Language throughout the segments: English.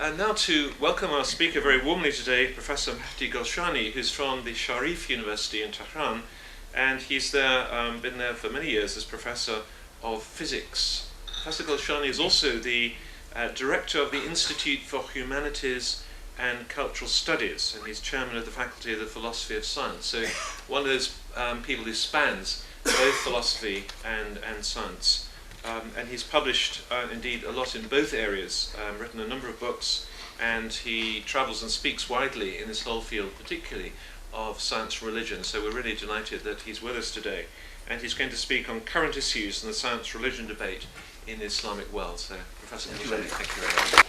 And now to welcome our speaker very warmly today, Professor Mehdi Golshani, who's from the Sharif University in Tehran, and he's been there for many years as Professor of Physics. Professor Golshani is also the Director of the Institute for Humanities and Cultural Studies, and he's Chairman of the Faculty of the Philosophy of Science. So one of those people who spans both philosophy and science. And he's published, indeed, a lot in both areas, written a number of books, and he travels and speaks widely in this whole field, particularly of science and religion. So we're really delighted that he's with us today. And he's going to speak on current issues in the science-religion debate in the Islamic world. So, Professor Golshani, thank you very much.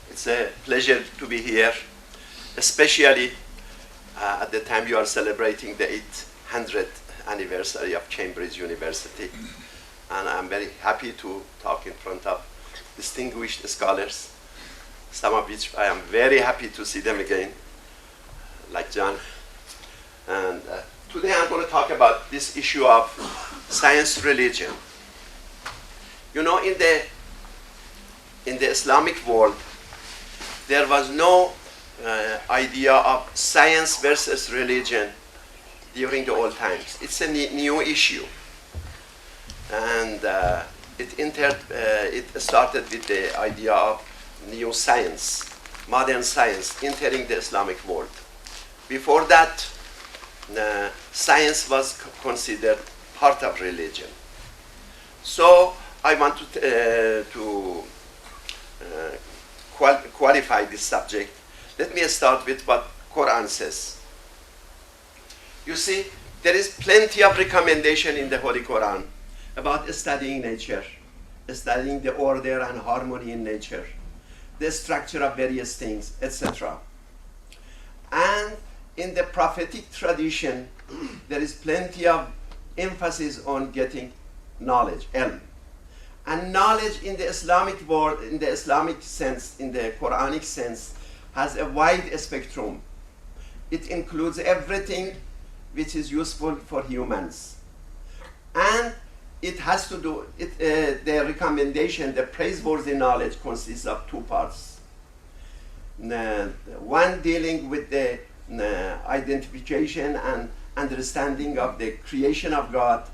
It's a pleasure to be here, especially at the time you are celebrating the 800th anniversary of Cambridge University. And I'm very happy to talk in front of distinguished scholars, some of which I am very happy to see them again, like John. And today I'm going to talk about this issue of science religion. You know, in the Islamic world, there was no idea of science versus religion during the old times. It's a new issue. And it started with the idea of new science, modern science, entering the Islamic world. Before that, science was considered part of religion. So I want to qualify this subject. Let me start with what Quran says. You see, there is plenty of recommendation in the Holy Quran about studying nature, studying the order and harmony in nature, the structure of various things, etc. And in the prophetic tradition, there is plenty of emphasis on getting knowledge, ilm. And knowledge in the Islamic world, in the Islamic sense, in the Quranic sense, has a wide spectrum. It includes everything which is useful for humans. And it has to do, the recommendation, the praiseworthy knowledge consists of two parts. One dealing with the identification and understanding of the creation of God,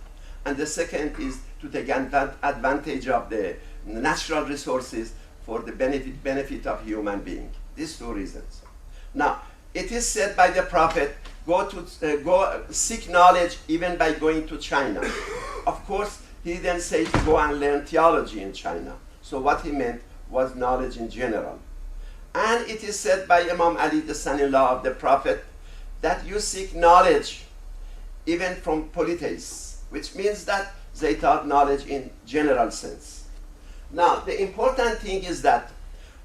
and the second is to take advantage of the natural resources for the benefit of human being. These two reasons. Now, it is said by the Prophet, go seek knowledge even by going to China. Of course, he didn't say to go and learn theology in China. So what he meant was knowledge in general. And it is said by Imam Ali, the son-in-law of the Prophet, that you seek knowledge even from polytheists, which means that they taught knowledge in general sense. Now, the important thing is that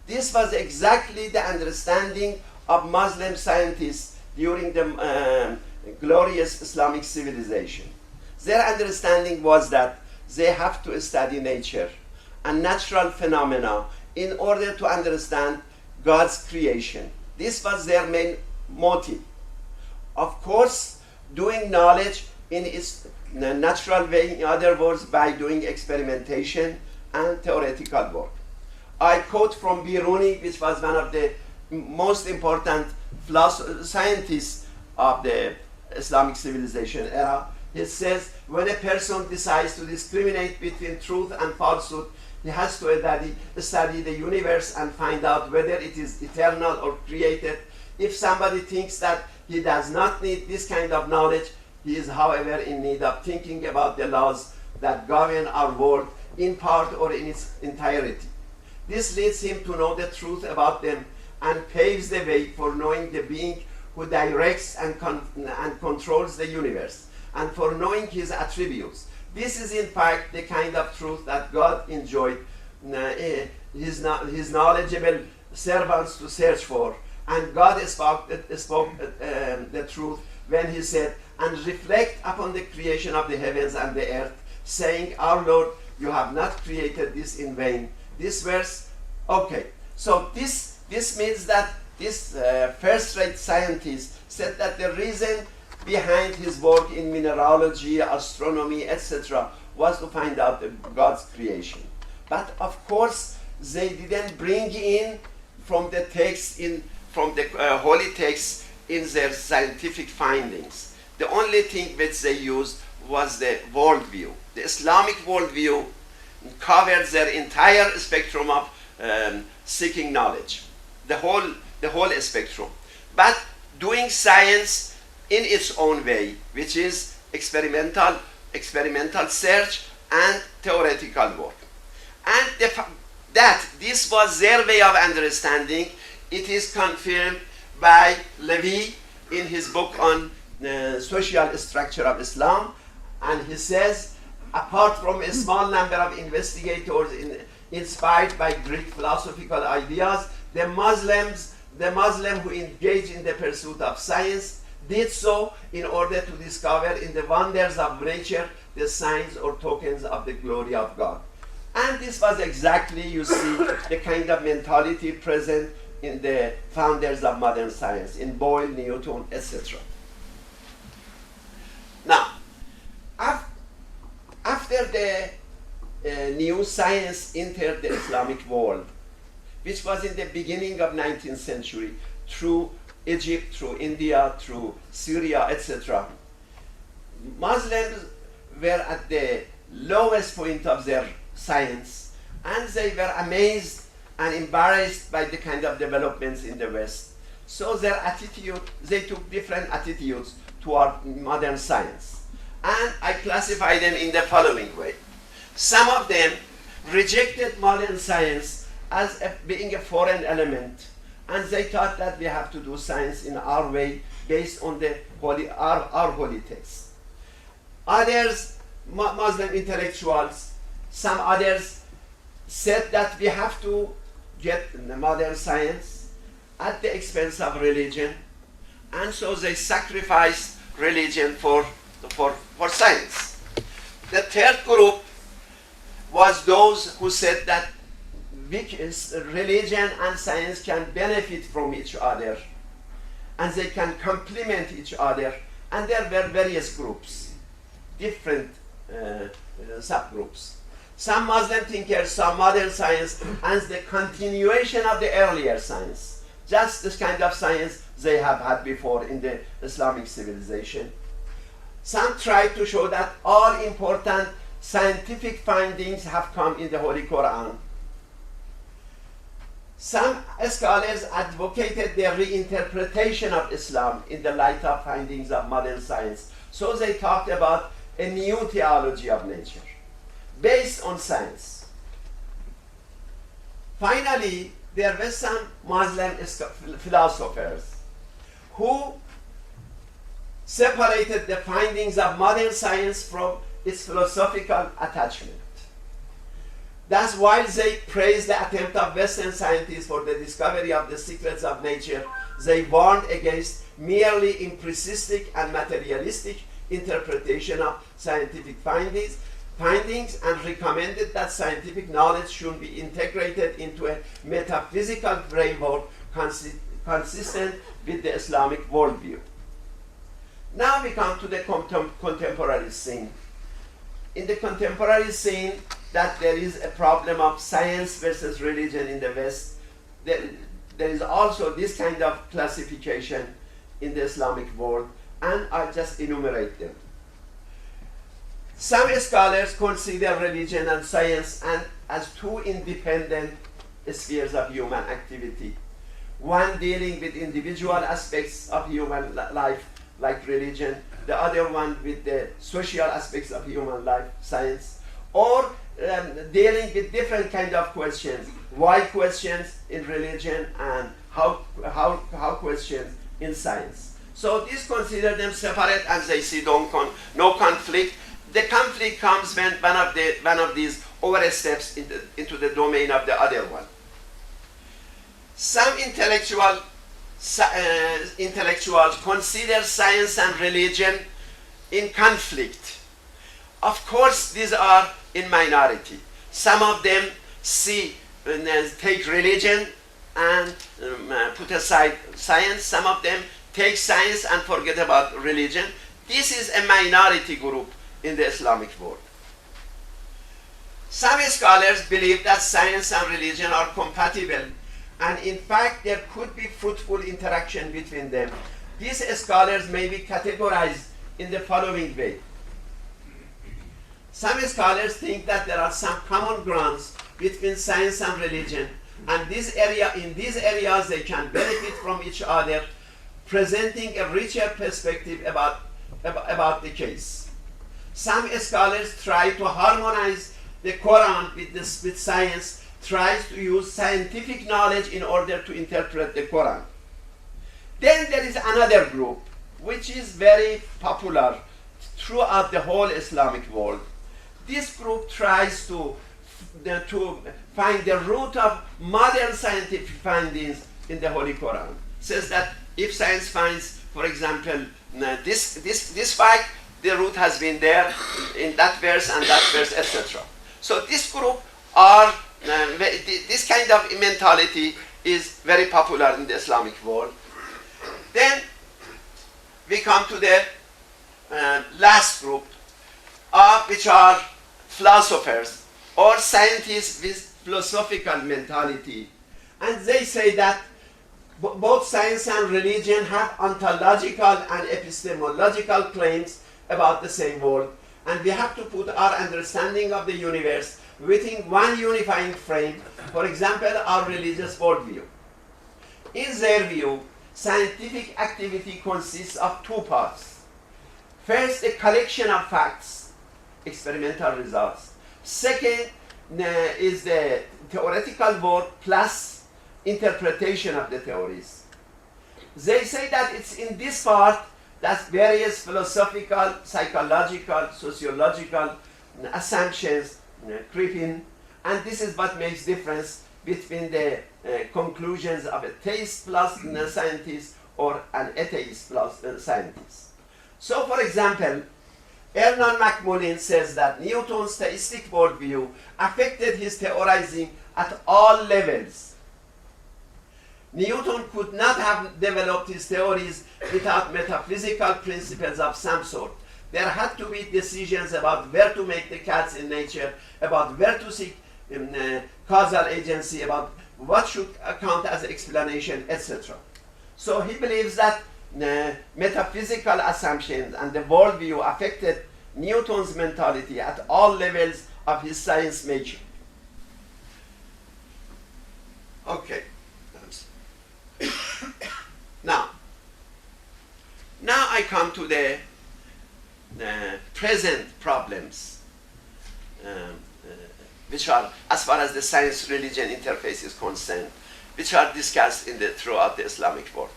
this was exactly the understanding of Muslim scientists during the glorious Islamic civilization. Their understanding was that they have to study nature and natural phenomena in order to understand God's creation. This was their main motive. Of course, doing knowledge in its natural way, in other words, by doing experimentation and theoretical work. I quote from Biruni, which was one of the most important scientists of the Islamic civilization era. He says, when a person decides to discriminate between truth and falsehood, he has to study the universe and find out whether it is eternal or created. If somebody thinks that he does not need this kind of knowledge, he is, however, in need of thinking about the laws that govern our world in part or in its entirety. This leads him to know the truth about them and paves the way for knowing the being who directs and controls the universe, and for knowing his attributes. This is in fact the kind of truth that God enjoyed his knowledgeable servants to search for. And God spoke the truth when he said, and reflect upon the creation of the heavens and the earth, saying, our Lord, you have not created this in vain. This verse, okay. So this means that this first-rate scientist said that the reason behind his work in mineralogy, astronomy, etc., was to find out God's creation. But of course, they didn't bring in from the text from the holy texts in their scientific findings. The only thing which they used was the worldview. The Islamic worldview covered their entire spectrum of seeking knowledge, the whole spectrum. But doing science in its own way, which is experimental search and theoretical work. And that this was their way of understanding, it is confirmed by Levy in his book on social structure of Islam. And he says, apart from a small number of investigators inspired by Greek philosophical ideas, the Muslim who engaged in the pursuit of science did so in order to discover in the wonders of nature the signs or tokens of the glory of God. And this was exactly, you see, the kind of mentality present in the founders of modern science, in Boyle, Newton, etc. Now, after the new science entered the Islamic world, which was in the beginning of 19th century, through Egypt, through India, through Syria, etc., Muslims were at the lowest point of their science, and they were amazed and embarrassed by the kind of developments in the West. So they took different attitudes toward modern science. And I classify them in the following way. Some of them rejected modern science as being a foreign element, and they thought that we have to do science in our way based on the our holy text. Others, Muslim intellectuals, some others said that we have to get the modern science at the expense of religion, and so they sacrificed religion for science. The third group was those who said that religion and science can benefit from each other, and they can complement each other, and there were various groups, different subgroups. Some Muslim thinkers saw modern science as the continuation of the earlier science, just this kind of science they have had before in the Islamic civilization. Some tried to show that all important scientific findings have come in the Holy Quran. Some scholars advocated the reinterpretation of Islam in the light of findings of modern science. So they talked about a new theology of nature based on science. Finally, there were some Muslim philosophers who separated the findings of modern science from its philosophical attachment. Thus, while they praised the attempt of Western scientists for the discovery of the secrets of nature, they warned against merely imprecistic and materialistic interpretation of scientific findings and recommended that scientific knowledge should be integrated into a metaphysical framework consistent with the Islamic worldview. Now we come to the contemporary scene. In the contemporary scene, that there is a problem of science versus religion in the West, there is also this kind of classification in the Islamic world, and I just enumerate them. Some scholars consider religion and science as two independent spheres of human activity, one dealing with individual aspects of human life, like religion, the other one with the social aspects of human life, science, or dealing with different kind of questions, why questions in religion and how questions in science. So these consider them separate, and they see no conflict. The conflict comes when one of these oversteps into the domain of the other one. Some intellectuals consider science and religion in conflict. Of course, these are in minority. Some of them take religion and put aside science. Some of them take science and forget about religion. This is a minority group in the Islamic world. Some scholars believe that science and religion are compatible and in fact there could be fruitful interaction between them. These scholars may be categorized in the following way. Some scholars think that there are some common grounds between science and religion, and in these areas they can benefit from each other, presenting a richer perspective about the case. Some scholars try to harmonize the Quran with science, tries to use scientific knowledge in order to interpret the Quran. Then there is another group which is very popular throughout the whole Islamic world. This group tries to find the root of modern scientific findings in the Holy Quran. Says that if science finds, for example, this fact, the root has been there in that verse and that verse, etc. So this group are, this kind of mentality is very popular in the Islamic world. Then we come to the last group, which are philosophers or scientists with philosophical mentality. And they say that both science and religion have ontological and epistemological claims about the same world, and we have to put our understanding of the universe within one unifying frame, for example, our religious worldview. In their view, scientific activity consists of two parts. First, a collection of facts, experimental results. Second is the theoretical work plus interpretation of the theories. They say that it's in this part that various philosophical, psychological, sociological assumptions creep in, and this is what makes difference between the conclusions of a theist plus scientist or an atheist plus scientist. So, for example, Ernan Macmullen says that Newton's theistic worldview affected his theorizing at all levels. Newton could not have developed his theories without metaphysical principles of some sort. There had to be decisions about where to make the cuts in nature, about where to seek causal agency, about what should count as explanation, etc. So he believes that metaphysical assumptions and the worldview affected Newton's mentality at all levels of his science making. Okay. Now I come to the present problems, which are, as far as the science-religion interface is concerned, which are discussed throughout the Islamic world.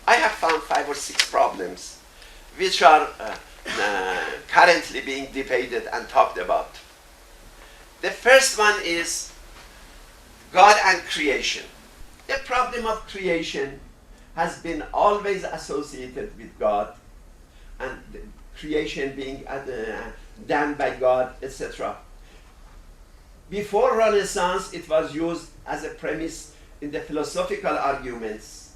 I have found 5 or 6 problems which are currently being debated and talked about. The first one is God and creation. The problem of creation has been always associated with God, and creation being done by God, etc. Before Renaissance, it was used as a premise in the philosophical arguments,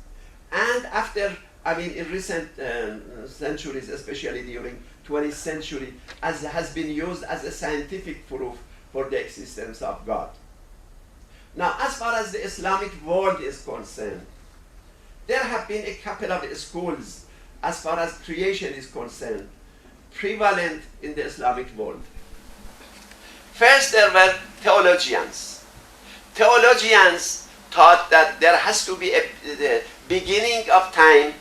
and after, in recent centuries, especially during 20th century, has been used as a scientific proof for the existence of God. Now, as far as the Islamic world is concerned, there have been a couple of schools, as far as creation is concerned, prevalent in the Islamic world. First, there were theologians. Theologians taught that there has to be the beginning of time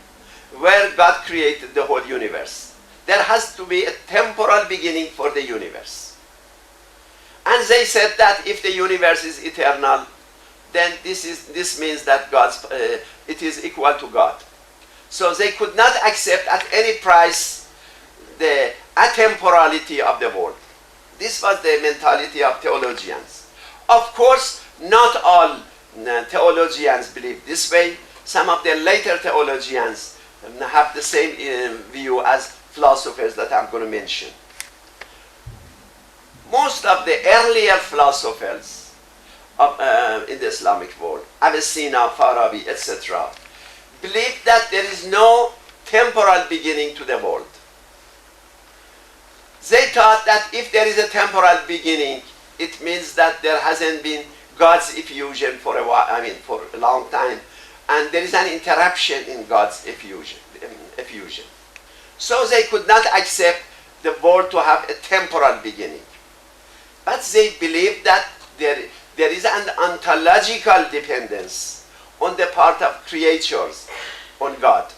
where God created the whole universe. There has to be a temporal beginning for the universe. And they said that if the universe is eternal, then this means that it is equal to God. So they could not accept at any price the atemporality of the world. This was the mentality of theologians. Of course, not all theologians believe this way. Some of the later theologians have the same view as philosophers that I'm going to mention. Most of the earlier philosophers in the Islamic world, Avicenna, Farabi, etc., believed that there is no temporal beginning to the world. They thought that if there is a temporal beginning, it means that there hasn't been God's effusion for a while, for a long time, and there is an interruption in God's effusion. So they could not accept the world to have a temporal beginning. But they believed that there is an ontological dependence on the part of creatures on God.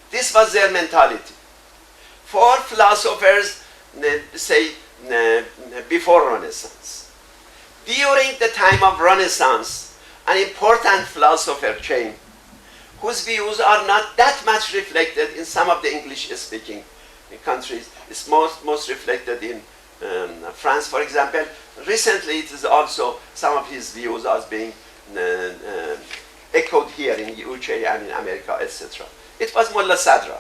This was their mentality. For philosophers, say, before Renaissance. During the time of Renaissance, an important philosopher came whose views are not that much reflected in some of the English-speaking countries. It's most reflected in France, for example. Recently, it is also some of his views are being echoed here in the UK and in America, etc. It was Mullah Sadra.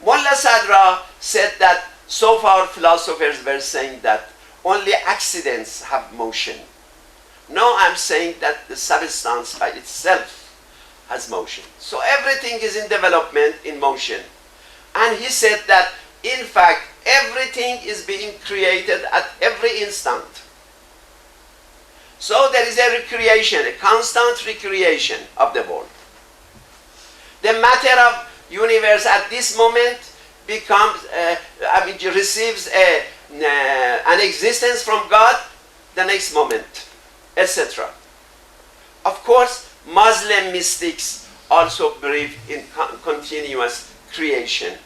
Mullah Sadra said that so far philosophers were saying that only accidents have motion. Now I'm saying that the substance by itself has motion. So everything is in development, in motion. And he said that, in fact, everything is being created at every instant. So there is a recreation, a constant recreation of the world. The matter of universe at this moment becomes, receives an existence from God the next moment, etc. Of course, Muslim mystics also believe in continuous creation,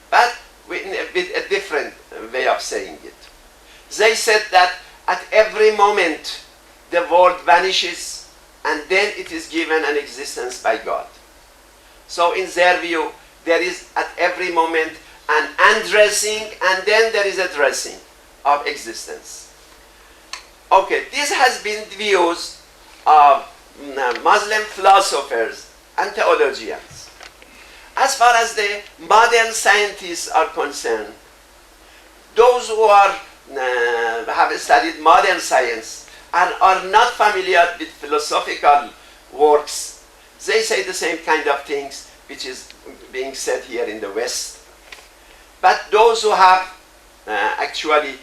but with a different way of saying it. They said that at every moment the world vanishes and then it is given an existence by God. So in their view, there is at every moment an undressing and then there is a dressing of existence. Okay, this has been the views of Muslim philosophers and theologians. As far as the modern scientists are concerned, those who have studied modern science and are not familiar with philosophical works, they say the same kind of things which is being said here in the West. But those who have actually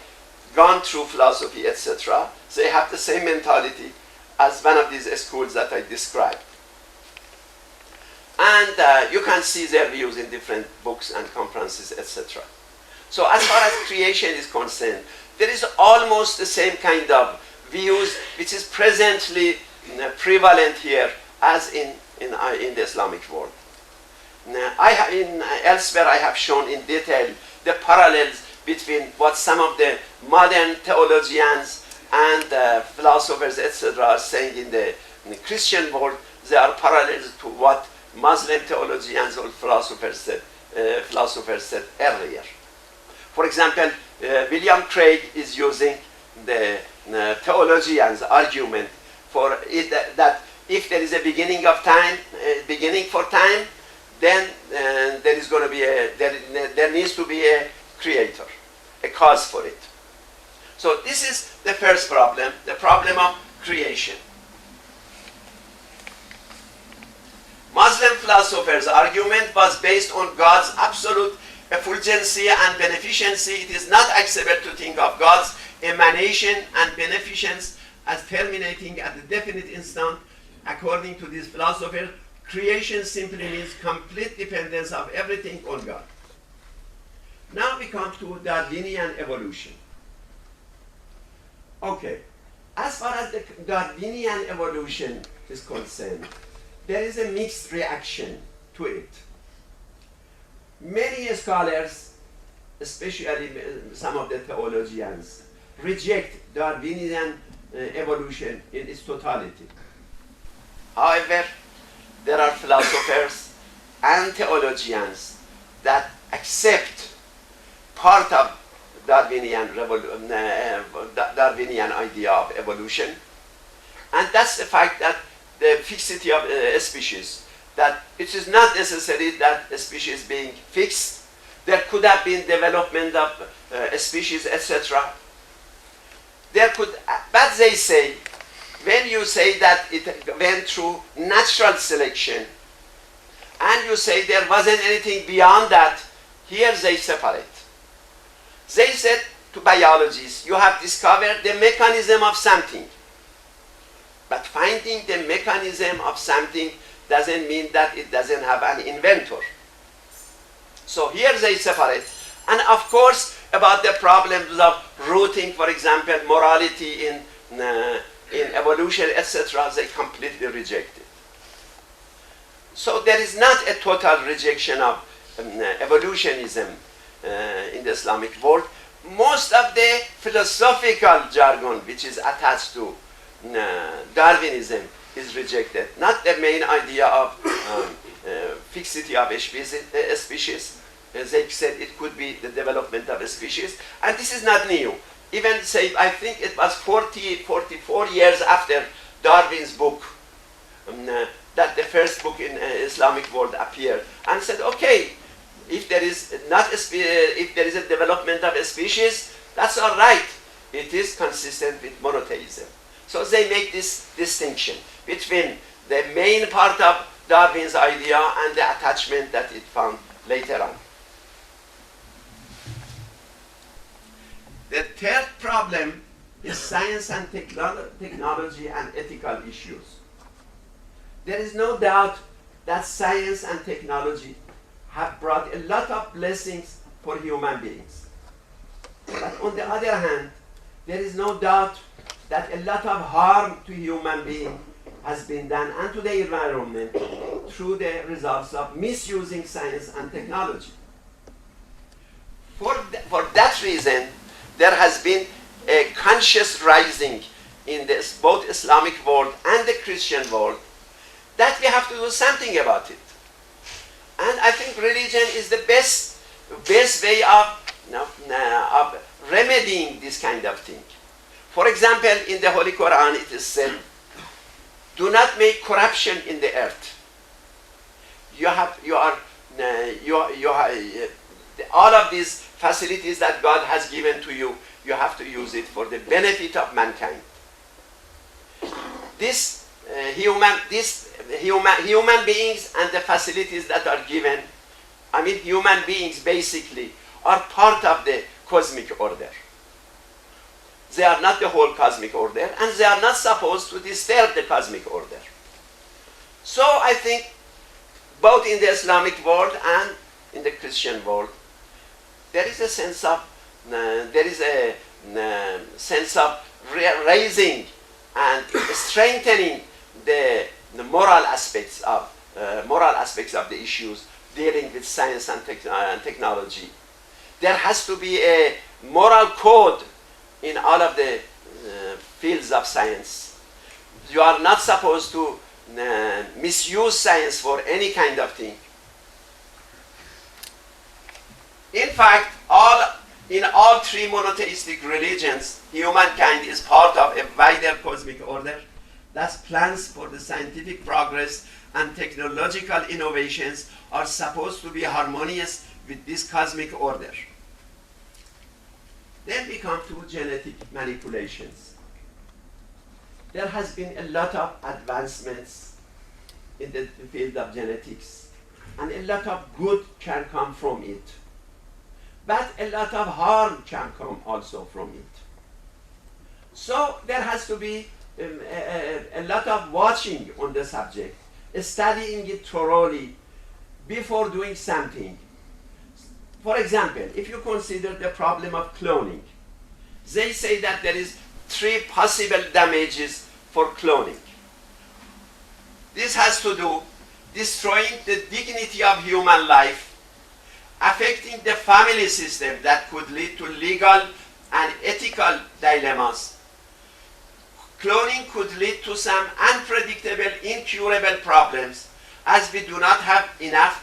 gone through philosophy, etc., they have the same mentality as one of these schools that I described. And you can see their views in different books and conferences, etc. So as far as creation is concerned, there is almost the same kind of views which is presently prevalent here as in the Islamic world. Elsewhere I have shown in detail the parallels between what some of the modern theologians and philosophers, etc., are saying in the Christian world. There are parallels to what Muslim theologians or philosophers said earlier. For example, William Craig is using the theologian's argument for it that if there is a beginning of time, beginning for time, then there is going to be there needs to be a creator, a cause for it. So this is the first problem, the problem of creation. Muslim philosophers' argument was based on God's absolute effulgency and beneficency. It is not acceptable to think of God's emanation and beneficence as terminating at a definite instant. According to these philosophers, creation simply means complete dependence of everything on God. Now we come to Darwinian evolution. Okay, as far as the Darwinian evolution is concerned, there is a mixed reaction to it. Many scholars, especially some of the theologians, reject Darwinian evolution in its totality. However, there are philosophers and theologians that accept part of Darwinian idea of evolution, and that's the fact that the fixity of a species, that it is not necessary that a species being fixed. There could have been development of a species, etc. There could, but they say, when you say that it went through natural selection, and you say there wasn't anything beyond that, here they separate. They said to biologists, you have discovered the mechanism of something. But finding the mechanism of something doesn't mean that it doesn't have an inventor. So here they separate. And of course, about the problems of rooting, for example, morality in evolution, etc., they completely reject it. So there is not a total rejection of evolutionism in the Islamic world. Most of the philosophical jargon which is attached to Darwinism is rejected. Not the main idea of fixity of a species. They said it could be the development of a species. And this is not new. Even say, I think it was 44 years after Darwin's book that the first book in Islamic world appeared, and said, okay, if there is if there is a development of a species, that's all right. It is consistent with monotheism. So they make this distinction between the main part of Darwin's idea and the attachment that it found later on. The third problem is science and technology and ethical issues. There is no doubt that science and technology have brought a lot of blessings for human beings. But on the other hand, there is no doubt that a lot of harm to human beings has been done and to the environment through the results of misusing science and technology. For that reason, there has been a conscious rising in this, both Islamic world and the Christian world, that we have to do something about it. And I think religion is the best way of remedying this kind of thing. For example, in the Holy Quran it is said, do not make corruption in the earth. All of these facilities that God has given to you, you have to use it for the benefit of mankind. Human beings and the facilities that are given, I mean human beings basically, are part of the cosmic order. They are not the whole cosmic order, and they are not supposed to disturb the cosmic order. So I think both in the Islamic world and in the Christian world, there is a sense of raising and strengthening the moral aspects of the issues dealing with science and technology. There has to be a moral code in all of the fields of science. You are not supposed to misuse science for any kind of thing. In fact, in all three monotheistic religions, humankind is part of a wider cosmic order that plans for the scientific progress and technological innovations are supposed to be harmonious with this cosmic order. Then we come to genetic manipulations. There has been a lot of advancements in the field of genetics, and a lot of good can come from it. But a lot of harm can come also from it. So there has to be a lot of watching on the subject, studying it thoroughly before doing something. For example, if you consider the problem of cloning, they say that there is 3 possible damages for cloning. This has to do destroying the dignity of human life, affecting the family system that could lead to legal and ethical dilemmas. Cloning could lead to some unpredictable, incurable problems, as we do not have enough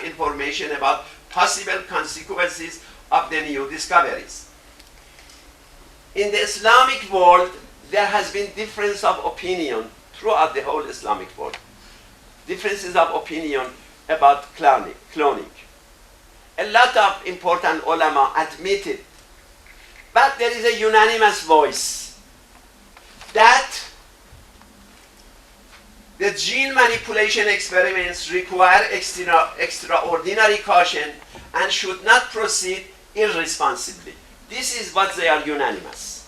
information about possible consequences of the new discoveries. In the Islamic world, there has been difference of opinion throughout the whole Islamic world. Differences of opinion about cloning. A lot of important ulama admit it. But there is a unanimous voice that the gene manipulation experiments require extraordinary caution and should not proceed irresponsibly. This is what they are unanimous.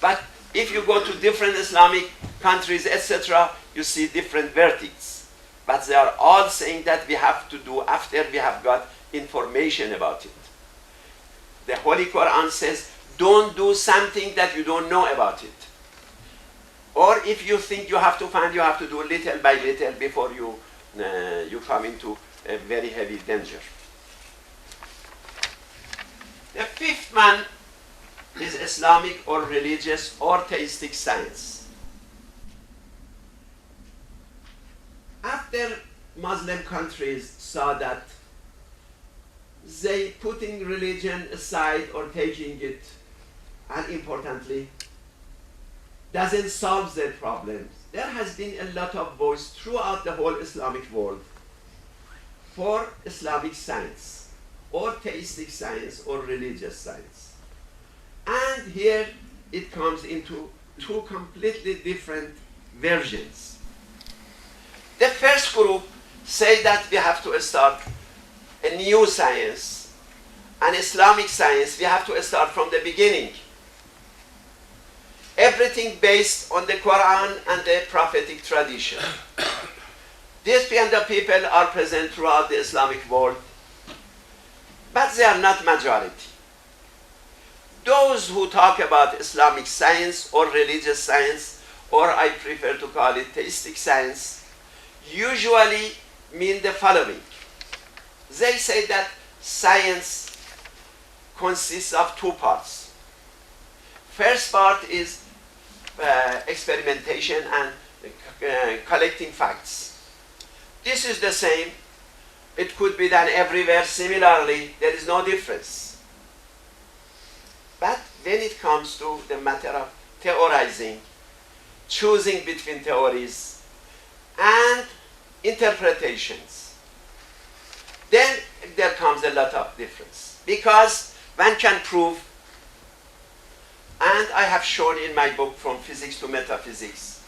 But If you go to different Islamic countries, etc., you see different verdicts. But they are all saying that we have to do after we have got information about it. The Holy Quran says, don't do something that you don't know about it. Or if you think you have to find, you have to do little by little before you come into a very heavy danger. The fifth one is Islamic or religious or theistic science. After Muslim countries saw that they putting religion aside or taking it unimportantly doesn't solve their problems, there has been a lot of voice throughout the whole Islamic world for Islamic science or theistic science or religious science. And here it comes into two completely different versions. The first group say that we have to start a new science, an Islamic science. We have to start from the beginning. Everything based on the Quran and the prophetic tradition. These kind of people are present throughout the Islamic world, but they are not majority. Those who talk about Islamic science or religious science, or I prefer to call it theistic science, usually mean the following. They say that science consists of two parts. First part is experimentation and collecting facts. This is the same. It could be done everywhere similarly. There is no difference. But when it comes to the matter of theorizing, choosing between theories and interpretations, then there comes a lot of difference. Because one can prove, and I have shown in my book From Physics to Metaphysics,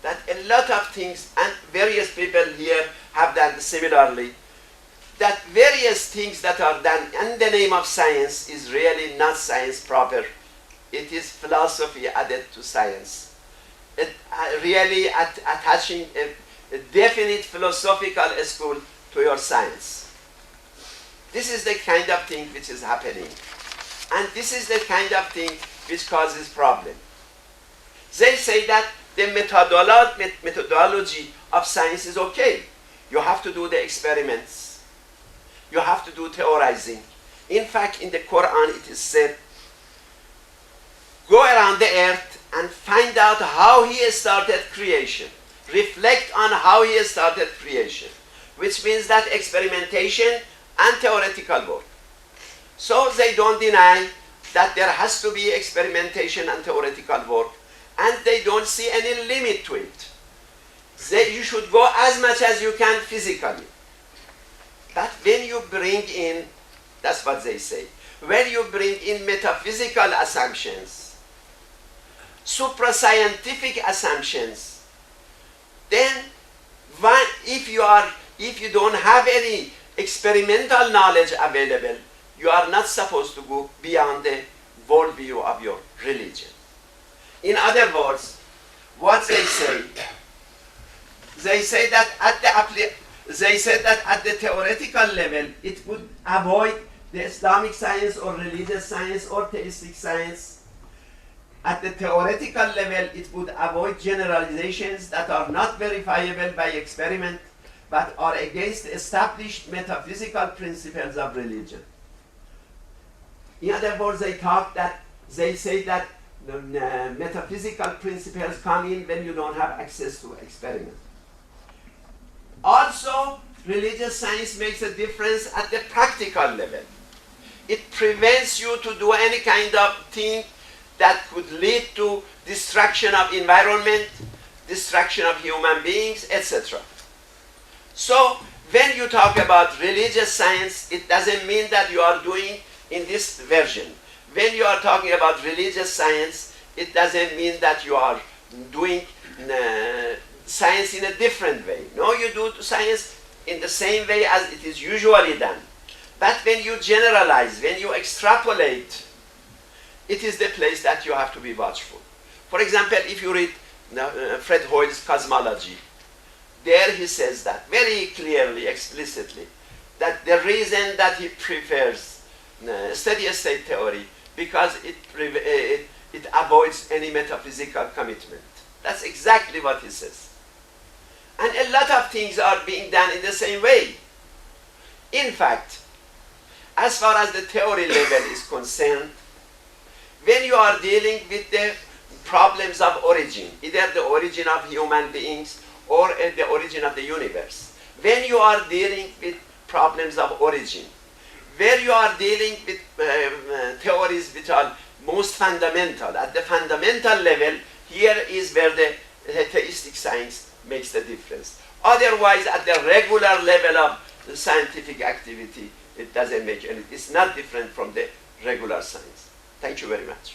that a lot of things, and various people here have done similarly, that various things that are done in the name of science is really not science proper. It is philosophy added to science. It really attaching a definite philosophical school to your science. This is the kind of thing which is happening. And this is the kind of thing which causes problem. They say that the methodology of science is okay. You have to do the experiments. You have to do theorizing. In fact, in the Quran it is said, go around the earth and find out how he started creation. Reflect on how he started creation. Which means that experimentation and theoretical work. So they don't deny that there has to be experimentation and theoretical work, and they don't see any limit to it. You should go as much as you can physically. But when you bring in, that's what they say, when you bring in metaphysical assumptions, suprascientific assumptions, then if you don't have any experimental knowledge available, you are not supposed to go beyond the worldview of your religion. In other words, what they say that at the theoretical level, it would avoid the Islamic science or religious science or theistic science. At the theoretical level, it would avoid generalizations that are not verifiable by experiment, but are against established metaphysical principles of religion. In other words, they say that metaphysical principles come in when you don't have access to experiment. Also, religious science makes a difference at the practical level. It prevents you to do any kind of thing that could lead to destruction of environment, destruction of human beings, etc. So, when you talk about religious science, it doesn't mean that you are doing in this version. When you are talking about religious science, it doesn't mean that you are doing science in a different way. No, you do science in the same way as it is usually done. But when you generalize, when you extrapolate, it is the place that you have to be watchful. For example, if you read Fred Hoyle's Cosmology, there he says that very clearly, explicitly, that the reason that he prefers steady state theory because it avoids any metaphysical commitment. That's exactly what he says. And a lot of things are being done in the same way. In fact, as far as the theory level is concerned, when you are dealing with the problems of origin, either the origin of human beings or the origin of the universe, when you are dealing with problems of origin, where you are dealing with theories which are most fundamental, at the fundamental level, here is where the theistic science makes the difference. Otherwise, at the regular level of the scientific activity, it doesn't make any, it's not different from the regular science. Thank you very much.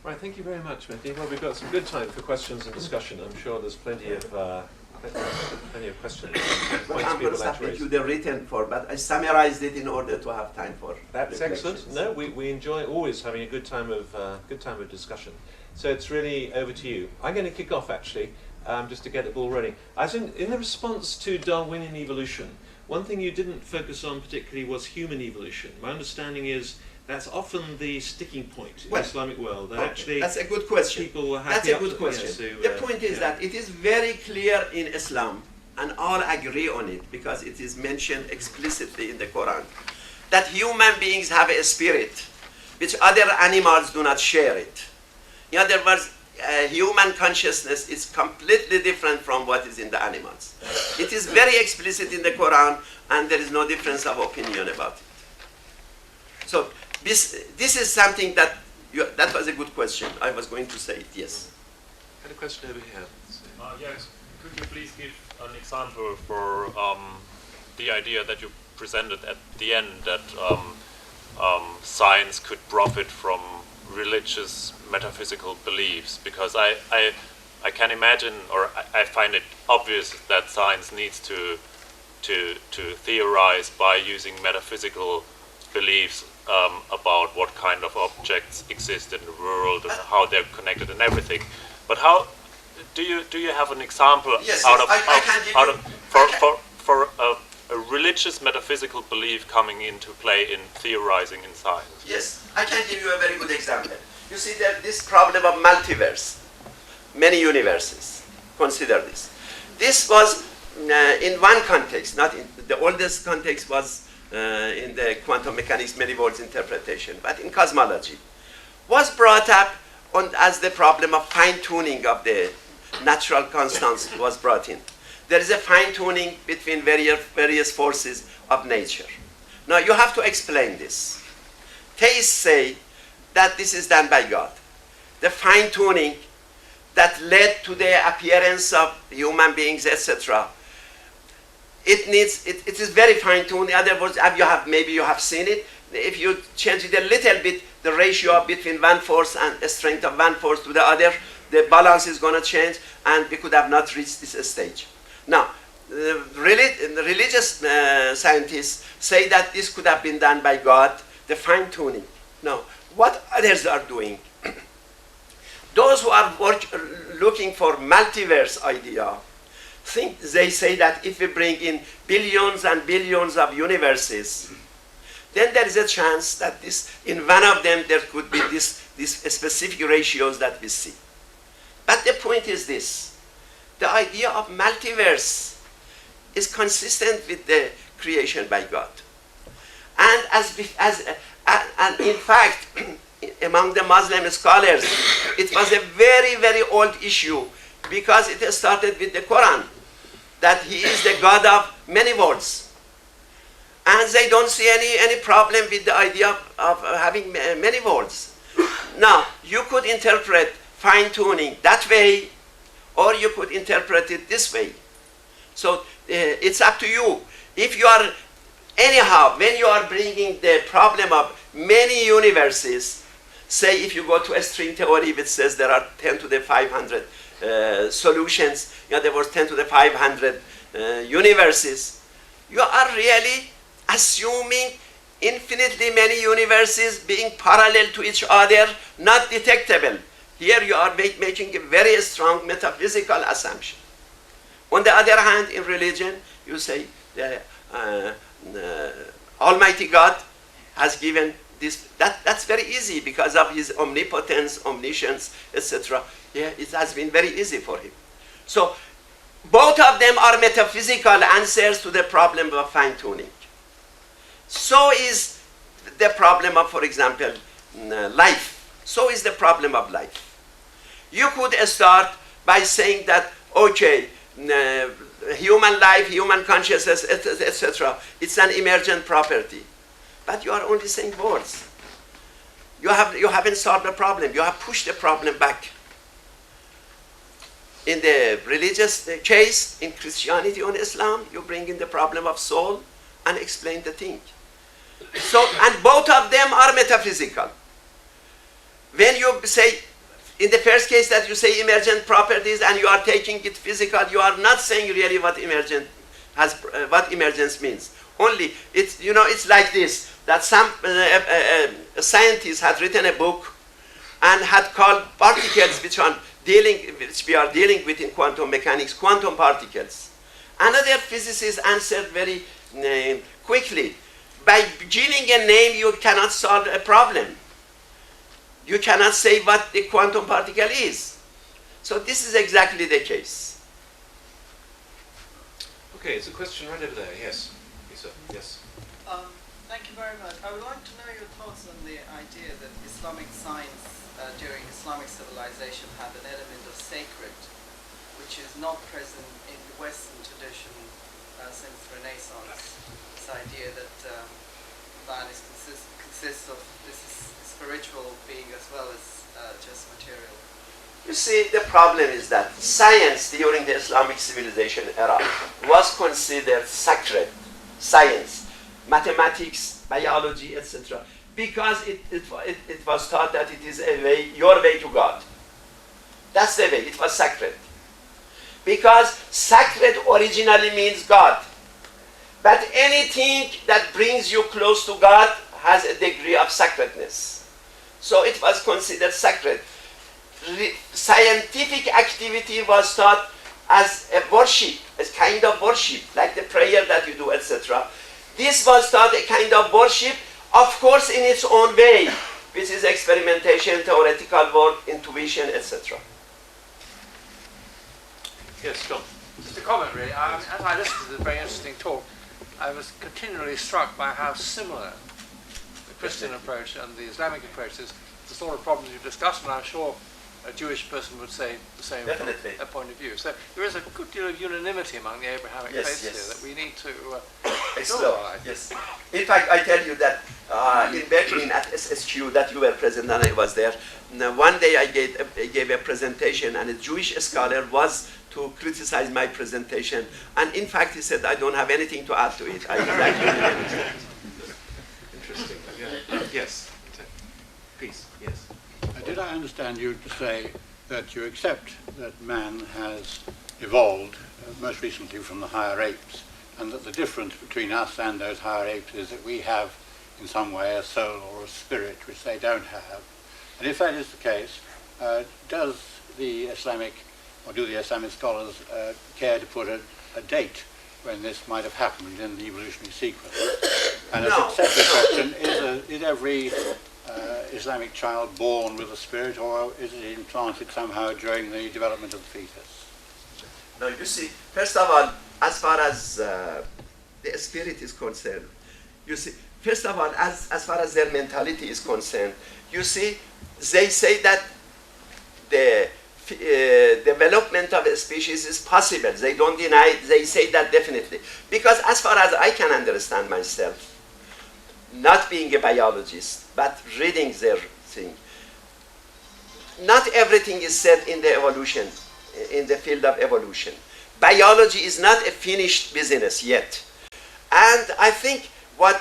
Right, thank you very much, Mehdi. Well, we've got some good time for questions and discussion. I'm sure there's plenty of questions. Well, I'm going to submit you the written form, but I summarized it in order to have time for That's excellent. No, we enjoy always having a good time of discussion. So it's really over to you. I'm going to kick off actually, just to get the ball rolling. As in the response to Darwinian evolution, one thing you didn't focus on particularly was human evolution. My understanding is that's often the sticking point in the Islamic world. That actually, that's a good question. People are that's happy a good question. To, the point is that it is very clear in Islam, and all agree on it because it is mentioned explicitly in the Quran, that human beings have a spirit which other animals do not share it. In other words, human consciousness is completely different from what is in the animals. It is very explicit in the Quran, and there is no difference of opinion about it. So this is something that that was a good question. I was going to say it. Yes. I had a question over here. Yes. Could you please give an example for the idea that you presented at the end that science could profit from religious metaphysical beliefs? Because I can imagine, or I find it obvious that science needs to theorize by using metaphysical beliefs about what kind of objects exist in the world and how they're connected and everything. But how do you have an example for a religious metaphysical belief coming into play in theorizing in science? Yes, I can give you a very good example. You see that this problem of multiverse, many universes, consider this. This was in one context, not in the oldest context was in the quantum mechanics, many worlds interpretation, but in cosmology, was brought up as the problem of fine-tuning of the natural constants was brought in. There is a fine-tuning between various forces of nature. Now you have to explain this. Theists say that this is done by God. The fine-tuning that led to the appearance of human beings, etc. It is very fine-tuned. In other words, maybe you have seen it. If you change it a little bit, the ratio between one force and the strength of one force to the other, the balance is going to change, and we could have not reached this stage. Now, the religious scientists say that this could have been done by God, the fine-tuning. Now, what others are doing, those who are looking for multiverse idea, they say that if we bring in billions and billions of universes, then there is a chance that in one of them there could be these specific ratios that we see. But the point is this: the idea of multiverse is consistent with the creation by God, and and in fact, among the Muslim scholars, it was a very, very old issue because it started with the Quran, that He is the God of many worlds. And they don't see any problem with the idea of having many worlds. Now, you could interpret fine-tuning that way, or you could interpret it this way. So it's up to you. If you are, anyhow, when you are bringing the problem of many universes, say if you go to a string theory which says there are 10 to the 500 solutions, in other words, 10 to the 500 universes, you are really assuming infinitely many universes being parallel to each other, not detectable. Here you are making a very strong metaphysical assumption. On the other hand, in religion, you say the Almighty God has given this. That's very easy because of his omnipotence, omniscience, etc. Yeah, it has been very easy for him. So both of them are metaphysical answers to the problem of fine-tuning. So is the problem of, for example, life. So is the problem of life. You could start by saying that, okay, human life, human consciousness, etc., it's an emergent property. But you are only saying words. You haven't solved the problem. You have pushed the problem back. In the religious case, in Christianity or Islam, you bring in the problem of soul and explain the thing. So, and both of them are metaphysical. When you say, in the first case that you say emergent properties and you are taking it physical, you are not saying really what what emergence means. Only, it's like this, that some scientists had written a book and had called particles which we are dealing with in quantum mechanics, quantum particles. Another physicist answered very quickly, by giving a name you cannot solve a problem. You cannot say what the quantum particle is. So this is exactly the case. Okay, it's a question right over there. Yes, Lisa. Yes. Thank you very much. I would like to know your thoughts on the idea that Islamic science during Islamic civilization had an element of sacred, which is not present in the Western tradition since Renaissance. This idea that man consists of this spiritual being as well as just material. You see, the problem is that science during the Islamic civilization era was considered sacred. Science, mathematics, biology, etc. Because it was thought that it is your way to God. That's the way, it was sacred. Because sacred originally means God. But anything that brings you close to God has a degree of sacredness. So it was considered sacred. Scientific activity was thought as a worship, a kind of worship, like the prayer that you do, etc. This was thought a kind of worship, of course in its own way, which is experimentation, theoretical work, intuition, etc. Yes, John. Just a comment, really. As I listened to this very interesting talk, I was continually struck by how similar the Christian approach and the Islamic approach is. The sort of problems you've discussed, and I'm sure a Jewish person would say the same from their point of view. So there is a good deal of unanimity among the Abrahamic faiths here that we need to explore. Yes. In fact, I tell you that in Berlin at SSQ, that you were present and I was there, one day I gave a presentation and a Jewish scholar was to criticize my presentation. And in fact, he said, I don't have anything to add to it. I exactly understand. Interesting. Yeah. Yes. Please. Yes. Did I understand you to say that you accept that man has evolved most recently from the higher apes, and that the difference between us and those higher apes is that we have in some way a soul or a spirit which they don't have? And if that is the case, does the Islamic, or do the Islamic scholars care to put a date when this might have happened in the evolutionary sequence? And as a separate question, is every Islamic child born with a spirit, or is it implanted somehow during the development of the fetus? Now you see, first of all, as far as the spirit is concerned, you see, first of all, as far as their mentality is concerned, you see, they say that the development of a species is possible. They don't deny it, they say that definitely. Because as far as I can understand myself, not being a biologist, but reading their thing, not everything is said in the evolution, in the field of evolution. Biology is not a finished business yet. And I think what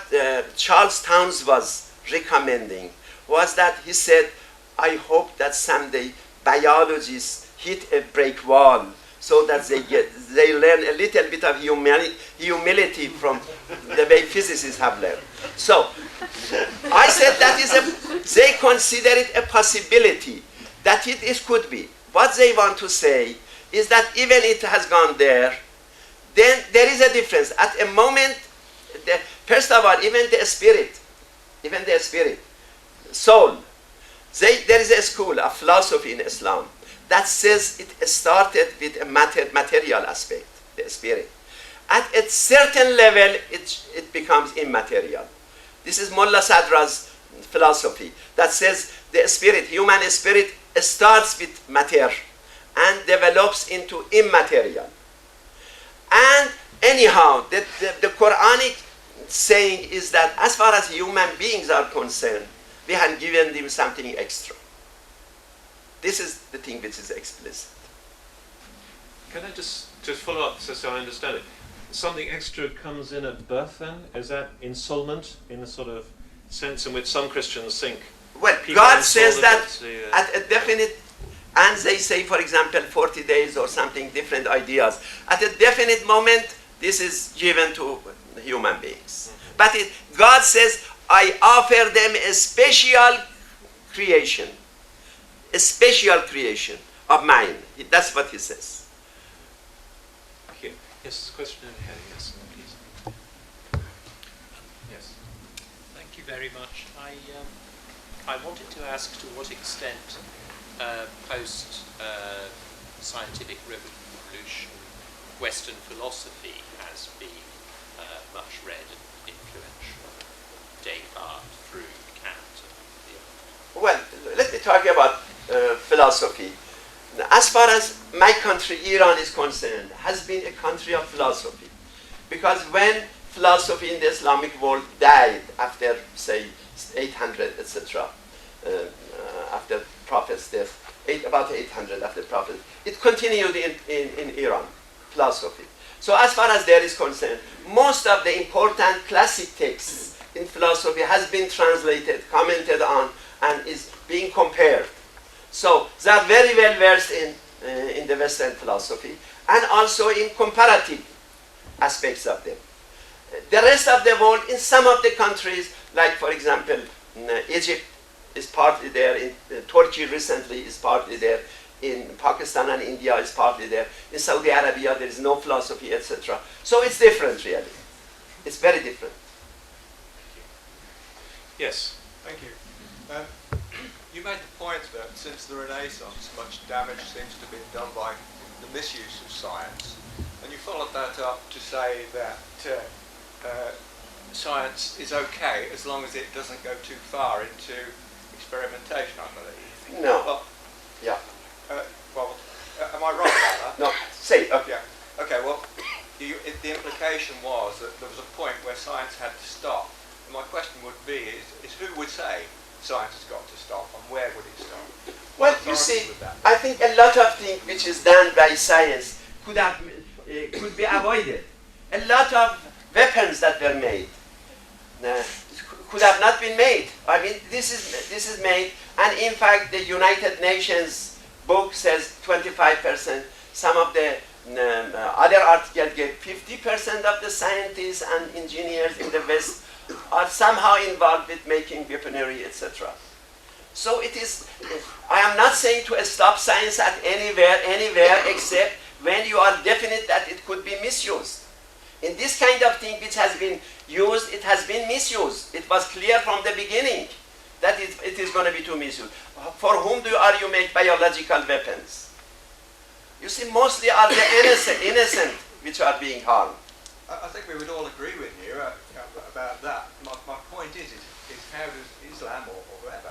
Charles Towns was recommending was that he said, I hope that someday biologists hit a break wall so that they learn a little bit of humility from the way physicists have learned. So I said they consider it a possibility that it could be. What they want to say is that even it has gone there, then there is a difference. At a moment, first of all, even the spirit, soul, there is a school of philosophy in Islam that says it started with a material aspect, the spirit. At a certain level, it becomes immaterial. This is Mullah Sadra's philosophy that says the spirit, human spirit, starts with matter and develops into immaterial. And anyhow, the Quranic saying is that as far as human beings are concerned, we have given them something extra. This is the thing which is explicit. Can I just follow up so I understand it? Something extra comes in at birth then? Is that ensoulment in a sort of sense in which some Christians think? Well, God says that at a definite, and they say, for example, 40 days or something, different ideas. At a definite moment, this is given to human beings. But God says, I offer them a special creation of mine. That's what he says. Here. Yes, question in here. Yes, please. Yes. Thank you very much. I wanted to ask to what extent post scientific revolution Western philosophy has been much read and influential. Descartes, through Kant. Well, let me talk about philosophy. As far as my country, Iran, is concerned, has been a country of philosophy. Because when philosophy in the Islamic world died after, say, 800, etc., after Prophet's death, about 800 after Prophet, it continued in Iran, philosophy. So as far as there is concerned, most of the important classic texts in philosophy has been translated, commented on, and is being compared. So they are very well versed in the Western philosophy and also in comparative aspects of them. The rest of the world, in some of the countries, like for example, Egypt is partly there, in Turkey recently is partly there, in Pakistan and India is partly there, in Saudi Arabia there is no philosophy, etc. So it's different really. It's very different. Yes. Thank you. You made the point that since the Renaissance, much damage seems to have been done by the misuse of science. And you followed that up to say that science is okay as long as it doesn't go too far into experimentation, I believe. No. Well, yeah. Am I wrong about that? No. Say. Okay. Yeah. Okay. Well, the implication was that there was a point where science had to stop. And my question would be: is who would say science has got to stop, and where would it stop? Well, you see, I think a lot of things which is done by science could be avoided. A lot of weapons that were made could have not been made. I mean, this is made, and in fact, the United Nations book says 25%. Some of the other articles give 50% of the scientists and engineers in the West are somehow involved with making weaponry, etc. So it is, I am not saying to stop science at anywhere, except when you are definite that it could be misused. In this kind of thing which has been used, it has been misused. It was clear from the beginning that it is going to be too misused. For whom are you make biological weapons? You see, mostly are the innocent which are being harmed. I think we would all agree with you about that. My point is how does Islam or whatever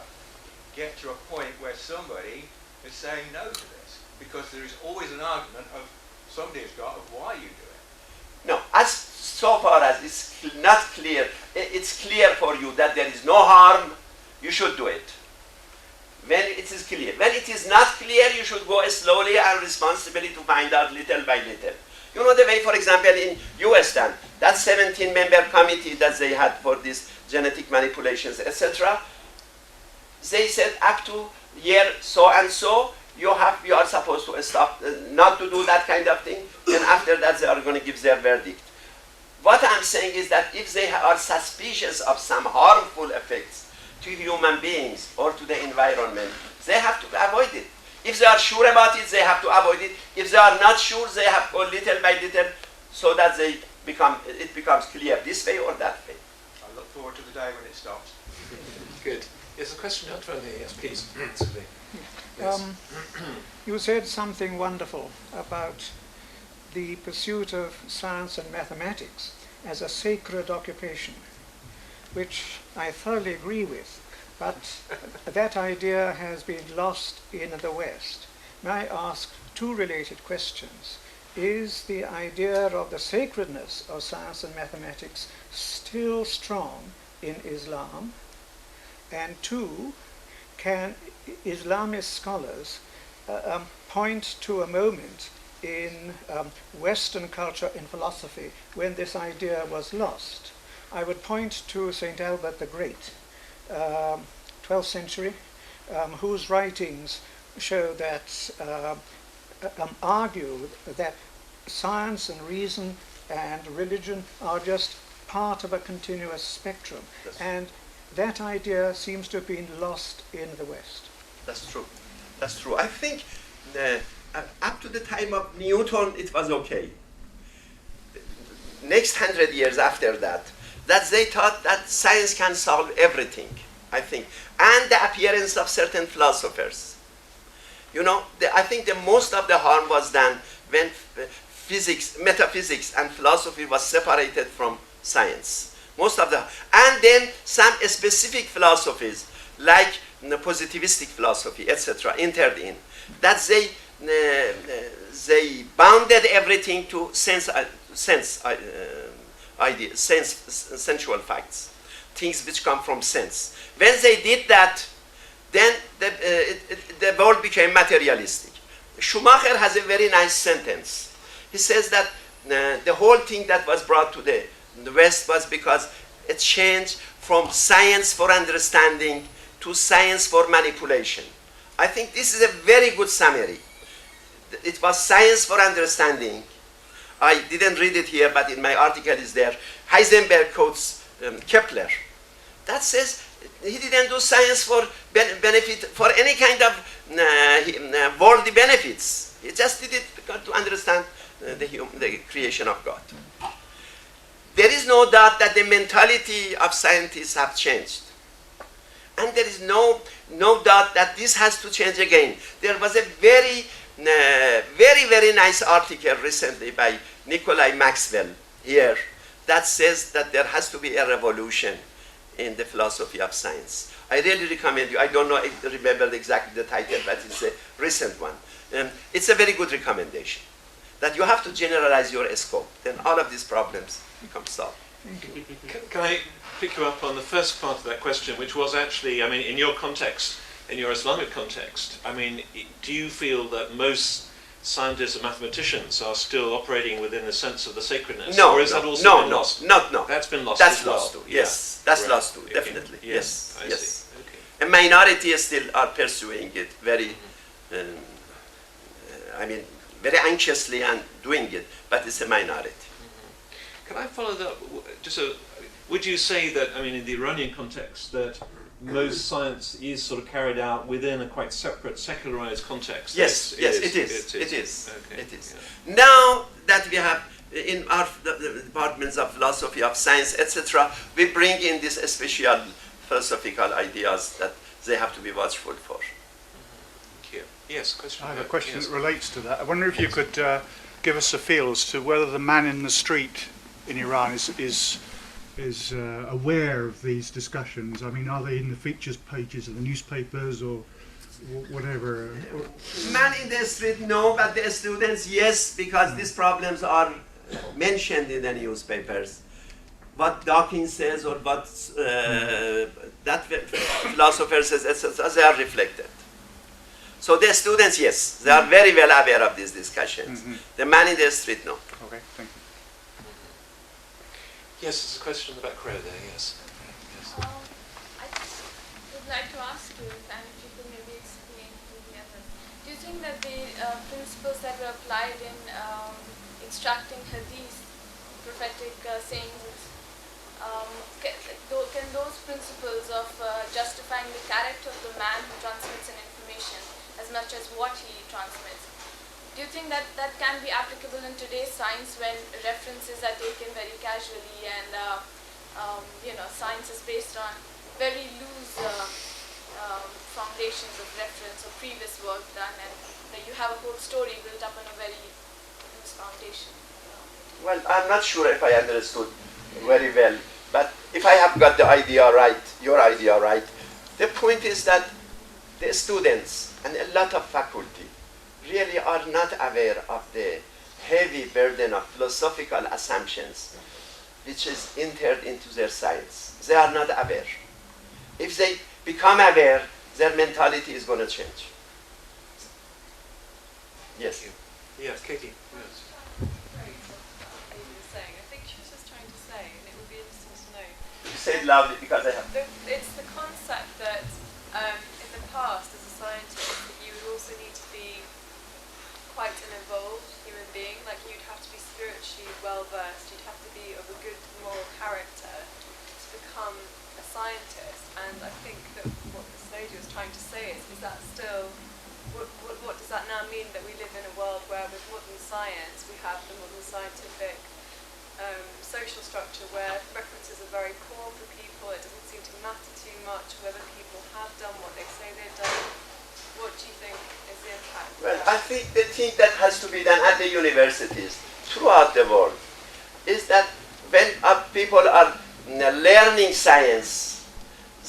get to a point where somebody is saying no to this? Because there is always an argument of somebody has got of why you do it. No, as so far as it's not clear, it's clear for you that there is no harm, you should do it. When it is clear. When it is not clear, you should go slowly and responsibly to find out little by little. You know the way, for example, in US then, that 17-member committee that they had for these genetic manipulations, etc., they said up to year so and so, you are supposed to stop, not to do that kind of thing, and after that they are going to give their verdict. What I'm saying is that if they are suspicious of some harmful effects to human beings or to the environment, they have to avoid it. If they are sure about it, they have to avoid it. If they are not sure, they have to go little by little so that it becomes clear this way or that way. I look forward to the day when it stops. Good. Yes, a question out front here. Yes, please. You said something wonderful about the pursuit of science and mathematics as a sacred occupation, which I thoroughly agree with, but that idea has been lost in the West. May I ask two related questions? Is the idea of the sacredness of science and mathematics still strong in Islam? And two, can Islamist scholars point to a moment in Western culture and philosophy when this idea was lost? I would point to St. Albert the Great, 12th century, whose writings show that, argue that science and reason and religion are just part of a continuous spectrum. And that idea seems to have been lost in the West. That's true. That's true. I think up to the time of Newton, it was okay. Next 100 years after that they thought that science can solve everything, I think. And the appearance of certain philosophers. You know, I think the most of the harm was done when metaphysics and philosophy was separated from science. And then some specific philosophies, like positivistic philosophy, etc., entered in. That they bounded everything to sensual facts, things which come from sense. When they did that, then the world became materialistic. Schumacher has a very nice sentence. He says that the whole thing that was brought to the West was because it changed from science for understanding to science for manipulation. I think this is a very good summary. It was science for understanding. I didn't read it here, but in my article is there. Heisenberg quotes Kepler. That says he didn't do science for benefit, for any kind of worldly benefits. He just did it to understand the creation of God. There is no doubt that the mentality of scientists have changed. And there is no doubt that this has to change again. There was a very nice article recently by Nikolai Maxwell here that says that there has to be a revolution in the philosophy of science. I really recommend you. I don't know if I remember exactly the title, but it's a recent one. It's a very good recommendation that you have to generalize your scope. Then all of these problems become solved. Can I pick you up on the first part of that question, which was actually, I mean, in your context, in your Islamic context, I mean, do you feel that most scientists and mathematicians are still operating within the sense of the sacredness? No, or is that also been lost? No. That's been lost. That's as well. lost too. Yes, Yeah. that's Right. lost too. Okay. Definitely. Yes. I see. Okay. A minority still are pursuing it very, very anxiously and doing it, but it's a minority. Can I follow that? Would you say that, I mean, in the Iranian context, that most science is sort of carried out within a quite separate, secularized context? Yes, it is. Okay. It is. Yeah. Now that we have in our the departments of philosophy, of science, etc., we bring in these special philosophical ideas that they have to be watchful for. Thank you. Yes, question. I have a question that relates to that. I wonder if you could give us a feel as to whether the man in the street in Iran is aware of these discussions. I mean, are they in the features pages of the newspapers or whatever? Man in the street, no, but the students, yes, because these problems are mentioned in the newspapers. What Dawkins says or what that philosopher says, etc., they are reflected. So the students, yes, they are very well aware of these discussions. The man in the street, no. Okay, thank you. Yes, there's a question in the back row there, yes. I just would like to ask you, and if you could maybe explain to the others, do you think the principles that were applied in extracting hadith, prophetic sayings, can those principles of justifying the character of the man who transmits an information as much as what he transmits, do you think that that can be applicable in today's science when references are taken very casually and science is based on very loose foundations of reference or previous work done, and that you have a whole story built up on a very loose foundation? Well, I'm not sure if I understood very well, but if I have got the idea right, your idea right, the point is that the students and a lot of faculty really are not aware of the heavy burden of philosophical assumptions which is entered into their science. They are not aware. If they become aware, their mentality is going to change. Yes. Yes, Katie. Yes. I think she was just trying to say, and it would be interesting to know. Say it loudly because I have. It's the concept that in the past, as a scientist, you would also need to be quite an evolved human being. Like you'd have to be spiritually well versed. You'd have to be of a good moral character to become a scientist. And I think that what this lady was trying to say is that still, what does that now mean, that we live in a world where with modern science we have the modern scientific social structure where references are very poor for people, it doesn't seem to matter too much whether people have done what they say they've done. What do you think is the impact? Well, I think the thing that has to be done at the universities throughout the world is that when people are learning science,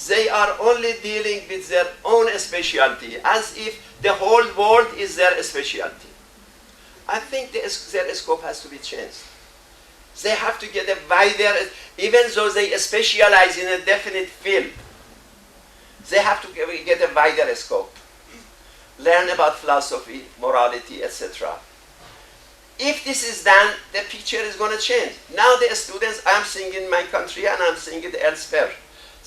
they are only dealing with their own specialty, as if the whole world is their specialty. I think their scope has to be changed. They have to get a wider, even though they specialize in a definite field, they have to get a wider scope. Learn about philosophy, morality, etc. If this is done, the picture is going to change. Now the students, I'm seeing in my country and I'm seeing it elsewhere,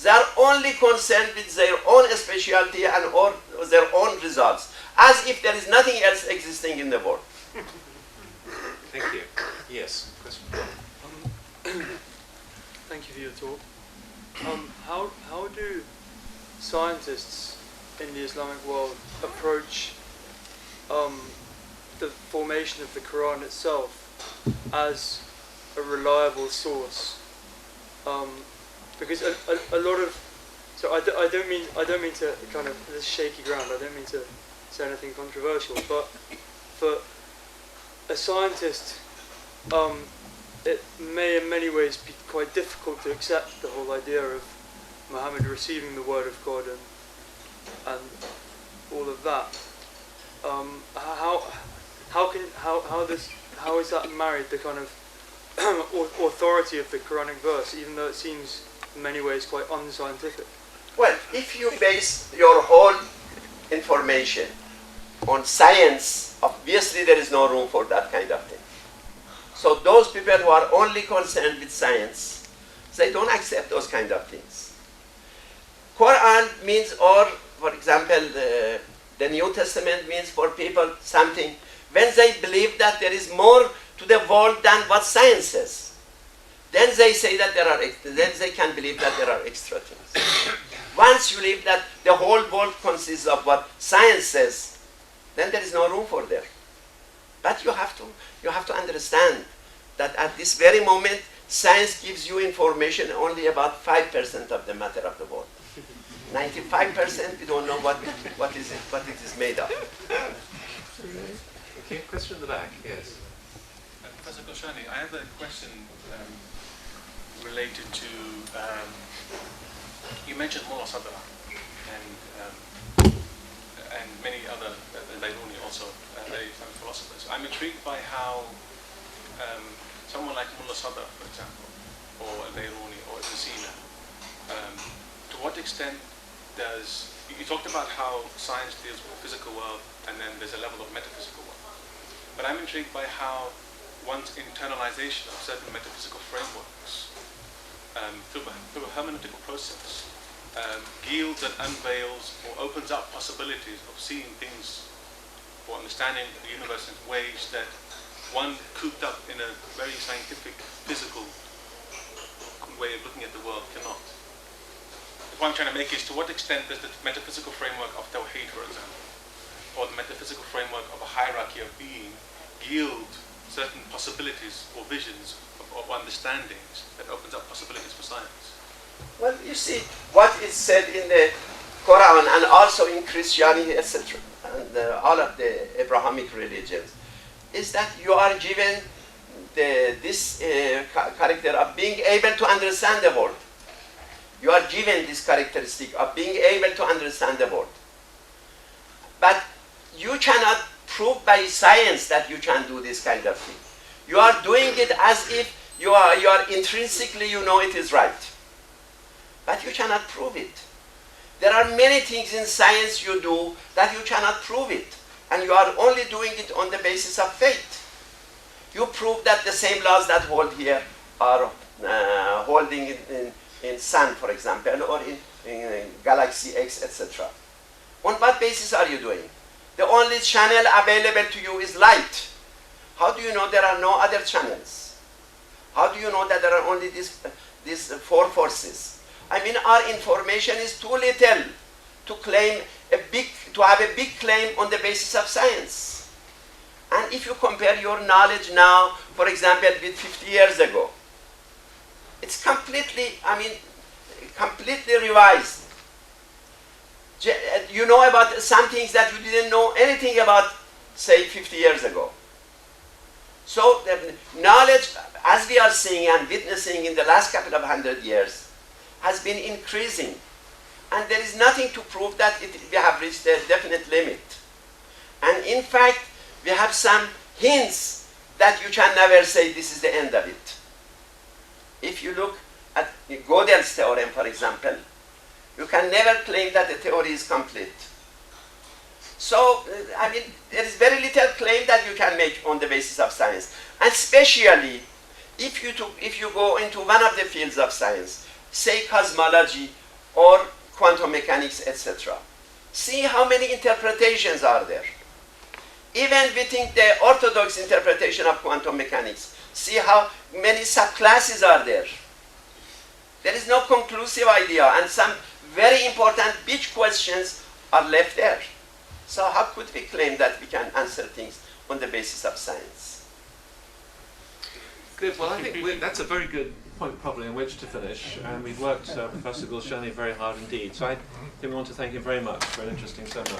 they are only concerned with their own specialty and or their own results, as if there is nothing else existing in the world. Thank you. Yes, question. Thank you for your talk. How do scientists in the Islamic world approach the formation of the Quran itself as a reliable source? Because a lot of, so I don't mean to kind of, this shaky ground, I don't mean to say anything controversial, but for a scientist, it may in many ways be quite difficult to accept the whole idea of Muhammad receiving the word of God and all of that. How is that married, the kind of authority of the Quranic verse, even though it seems in many ways quite unscientific? Well, if you base your whole information on science, obviously there is no room for that kind of thing. So those people who are only concerned with science, they don't accept those kind of things. Quran means, or for example, the New Testament means for people something when they believe that there is more to the world than what science says. Then they say that then they can believe that there are extra things. Once you believe that the whole world consists of what science says, then there is no room for them. But you have to understand that at this very moment, science gives you information only about 5% of the matter of the world. 95% we don't know what it is made of. Okay, question in the back, yes. Professor Golshani, I have a question related to, you mentioned Mullah Sadra and many other, Bayruni also, Islamic philosophers. I'm intrigued by how someone like Mullah Sadra, for example, or Bayruni or Ibn Sina, to what extent does, you talked about how science deals with the physical world and then there's a level of metaphysical world. But I'm intrigued by how one's internalization of certain metaphysical frameworks through a hermeneutical process yields and unveils or opens up possibilities of seeing things or understanding the universe in ways that one cooped up in a very scientific, physical way of looking at the world cannot. The point I'm trying to make is, to what extent does the metaphysical framework of Tawheed, for example, or the metaphysical framework of a hierarchy of being yield certain possibilities or visions of understandings that opens up possibilities for science? Well, you see, what is said in the Quran and also in Christianity, etc., and all of the Abrahamic religions, is that you are given this character of being able to understand the world. You are given this characteristic of being able to understand the world. But you cannot prove by science that you can do this kind of thing. You are doing it as if you are intrinsically, you know it is right. But you cannot prove it. There are many things in science you do that you cannot prove it. And you are only doing it on the basis of faith. You prove that the same laws that hold here are holding in sun, for example, or in galaxy X, etc. On what basis are you doing? The only channel available to you is light. How do you know there are no other channels? How do you know that there are only these four forces? I mean, our information is too little to claim to have a big claim on the basis of science. And if you compare your knowledge now, for example, with 50 years ago, it's completely, completely revised. You know about some things that you didn't know anything about, say, 50 years ago. So the knowledge, as we are seeing and witnessing in the last couple of 100 years, has been increasing. And there is nothing to prove that we have reached a definite limit. And in fact, we have some hints that you can never say this is the end of it. If you look at Gödel's theorem, for example, you can never claim that the theory is complete. So, there is very little claim that you can make on the basis of science. And especially, if you go into one of the fields of science, say cosmology or quantum mechanics, etc., see how many interpretations are there. Even within the orthodox interpretation of quantum mechanics, see how many subclasses are there. There is no conclusive idea, and some very important big questions are left there. So how could we claim that we can answer things on the basis of science? Good. Well, I think that's a very good point probably on which to finish. And we've worked, Professor Golshani, very hard indeed. So I think we want to thank you very much for an interesting seminar.